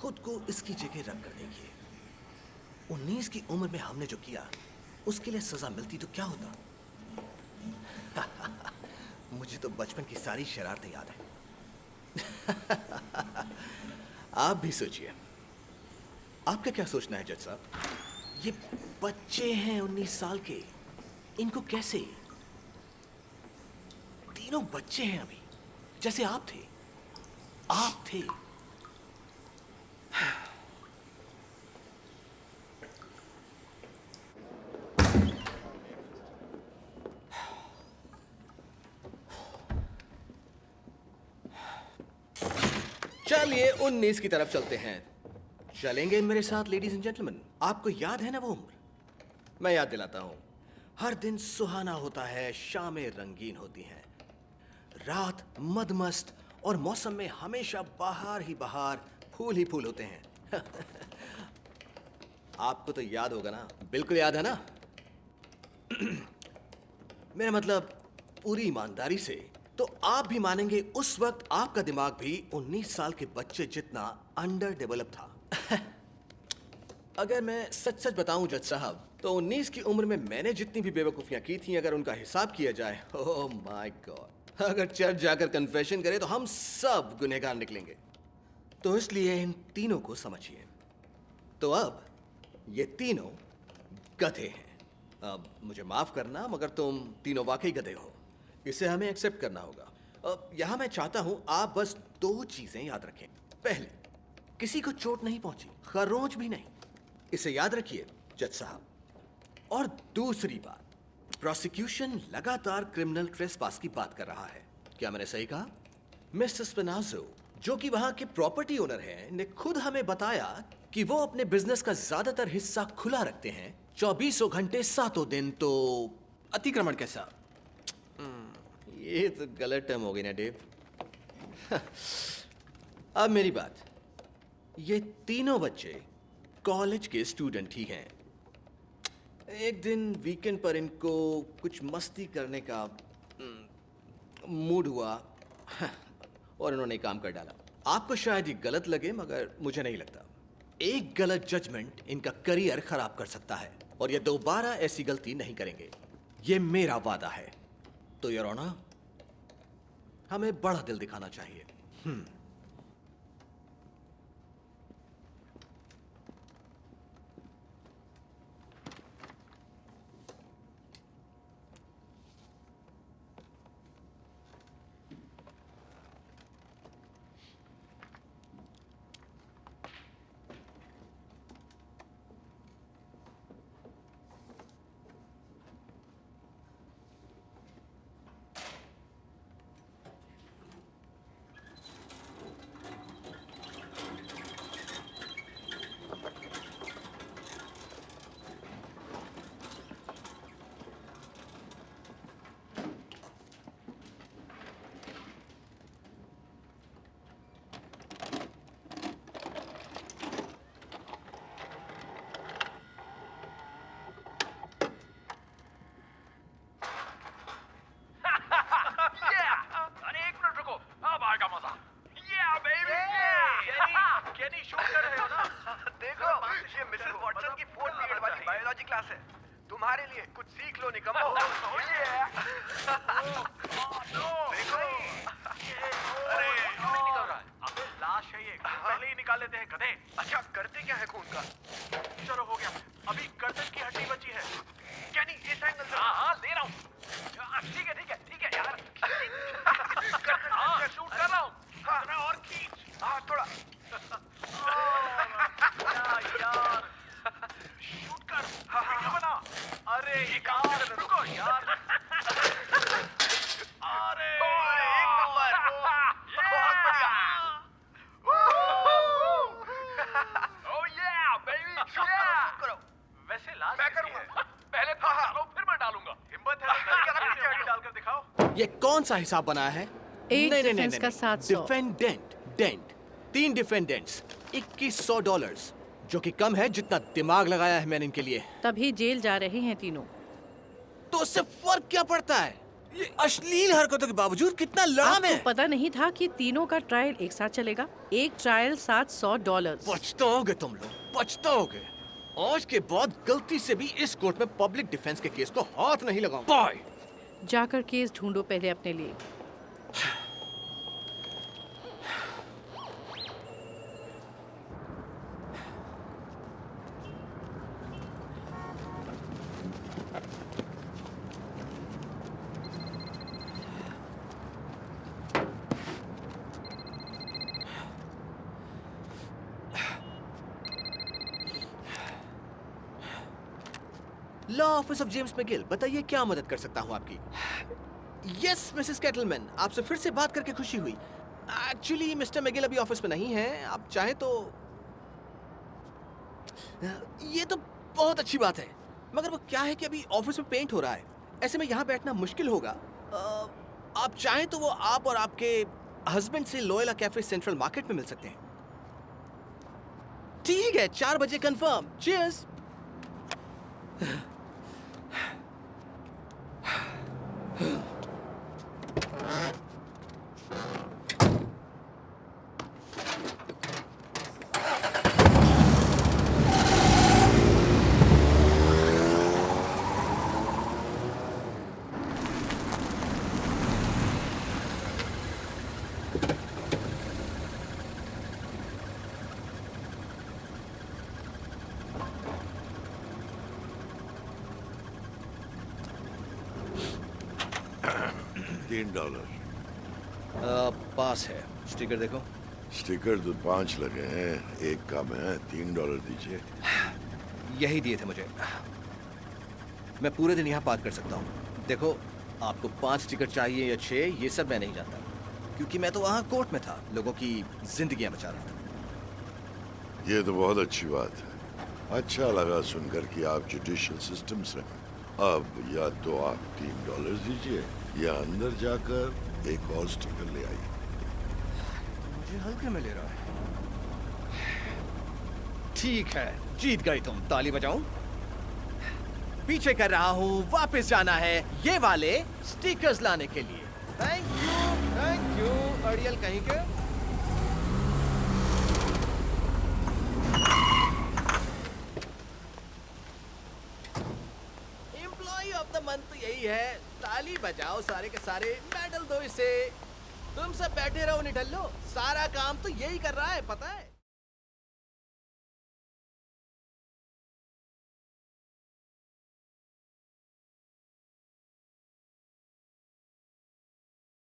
खुद को इसकी जगह रख कर देखिए। 19 की उम्र में हमने जो किया उसके लिए सजा मिलती तो क्या होता। मुझे तो बचपन की सारी शरारतें याद है। आप भी सोचिए, आपका क्या सोचना है जज साहब? ये बच्चे हैं 19 साल के, इनको कैसे? तीनों बच्चे हैं अभी, जैसे आप थे। आप थे। चलिए 19 की तरफ चलते हैं। चलेंगे मेरे साथ लेडीज एंड जेंटलमैन? आपको याद है ना वो उम्र? मैं याद दिलाता हूं। हर दिन सुहाना होता है, शामें रंगीन होती हैं, रात मदमस्त और मौसम में हमेशा बाहर ही बाहर, फूल ही फूल होते हैं। आपको तो याद होगा ना? बिल्कुल याद है ना? मेरा मतलब पूरी ईमानदारी से तो आप भी मानेंगे उस वक्त आपका दिमाग भी 19 साल के बच्चे जितना अंडर डेवलप था। अगर मैं सच सच बताऊं जज साहब, तो 19 की उम्र में मैंने जितनी भी बेवकूफियां की थी, अगर उनका हिसाब किया जाए, ओह माय गॉड, अगर चर्च जाकर कन्फेशन करें तो हम सब गुनहगार निकलेंगे। तो इसलिए इन तीनों को समझिए। तो अब ये तीनों गधे हैं। अब मुझे माफ करना, मगर तुम तीनों वाकई गधे हो। इसे हमें एक्सेप्ट करना होगा। अब यहां मैं चाहता हूं आप बस 2 चीजें याद रखें। पहले, किसी को चोट नहीं पहुंची, खरोंच भी नहीं। इसे याद रखिए जज साहब। और दूसरी बात, प्रोसिक्यूशन लगातार क्रिमिनल ट्रेसपास की बात कर रहा है। क्या मैंने सही कहा? मिस्टर स्पिनाज़ो, जो कि वहां के प्रॉपर्टी ओनर हैं, ने खुद हमें बताया कि वो अपने बिजनेस का ज्यादातर हिस्सा खुला रखते हैं 24 घंटे 7 दिन। तो अतिक्रमण कैसा? ये तो गलत टर्म हो गई ना डेव। अब मेरी बात, ये तीनों बच्चे कॉलेज के स्टूडेंट ही हैं। एक दिन वीकेंड पर इनको कुछ मस्ती करने का मूड हुआ और इन्होंने काम कर डाला। आपको शायद ये गलत लगे, मगर मुझे नहीं लगता। एक गलत जजमेंट इनका करियर खराब कर सकता है और ये दोबारा ऐसी गलती नहीं करेंगे। ये मेरा वादा है। तो योर ऑनर, हमें बड़ा दिल दिखाना चाहिए। तुम्हारे लिए कुछ सीख लो निकम्मो। अरे निकल रहा है। अबे लाश है ये, पहले ही निकाल लेते हैं गधे। अच्छा करते क्या है खून का? चलो हो गया, अभी गर्दन की हड्डी बची है। कैनी इस एंगल से। हाँ ले रहा हूँ। ठीक है ठीक है ठीक है यार। हाँ शूट कर रहा हूँ। हाँ और खींच। हाँ थोड़ा। यार शूट कर। वीडियो बना। अरे ये काम कर, रुको यार। अरे एक नंबर। बहुत बढ़िया। ओह या बेबी, शूट करो। वैसे लास्ट मैं करूंगा। पहले तुम डालो फिर मैं डालूंगा। हिम्मत है तो डालकर दिखाओ। ये कौन सा हिसाब बना है? एक डिफेंस का 700। डिफेंडेंट डेंट 3 डिफेंडेंट्स $2100, जो कि कम है जितना दिमाग लगाया है मैंने इनके लिए। तभी जेल जा रहे हैं तीनों। तो उससे फर्क क्या पड़ता है? ये अश्लील हरकतों के बावजूद कितना लड़ा आपको मैं। पता नहीं था कि तीनों का ट्रायल एक साथ चलेगा? एक ट्रायल $700। पछताओगे तुम लोग, पछताओगे। आज के बाद गलती से भी इस कोर्ट में पब्लिक डिफेंस के केस को हाथ नहीं लगाऊंगा। बाय। जाकर केस ढूंढो पहले अपने लिए। Law office of James McGill, बताइए क्या मदद कर सकता हूँ आपकी। यस मिसेस कैटलमैन, आपसे फिर से बात करके खुशी हुई। एक्चुअली मिस्टर मैगिल अभी ऑफिस में नहीं है, आप चाहे तो। ये तो बहुत अच्छी बात है, मगर वो क्या है कि अभी ऑफिस में पेंट हो रहा है, ऐसे में यहाँ बैठना मुश्किल होगा। आप चाहें तो वो आप और आपके हस्बैंड से लोयला कैफे सेंट्रल मार्केट में मिल सकते हैं। ठीक है, 4 बजे कंफर्म। चीयर्स। $3। पास है, स्टिकर देखो। स्टिकर तो 5 लगे हैं, एक कम है। $3 दीजिए। यही दिए थे मुझे। मैं पूरे दिन यहाँ पार्क कर सकता हूँ। देखो, आपको 5 स्टिकर चाहिए या 6, ये सब मैं नहीं जानता, क्योंकि मैं तो वहाँ कोर्ट में था, लोगों की जिंदगियां बचा रहा था। ये तो बहुत अच्छी बात है। अच्छा लगा सुनकर कि आप जुडिशियल सिस्टम से हैं। अब या तो आप $3 दीजिए या अंदर जाकर एक और स्टिकर ले आइए। मुझे हल्के में ले रहा है। ठीक है, जीत गई तुम। ताली बजाऊं? पीछे कर रहा हूँ, वापस जाना है ये वाले स्टिकर्स लाने के लिए। थैंक यू अड़ियल कहीं के। एम्प्लॉय ऑफ द मंथ तो यही है। ताली बजाओ सारे के सारे, मेडल दो इसे। तुम सब बैठे रहो, निठल्लो। सारा काम तो यही कर रहा है, पता है।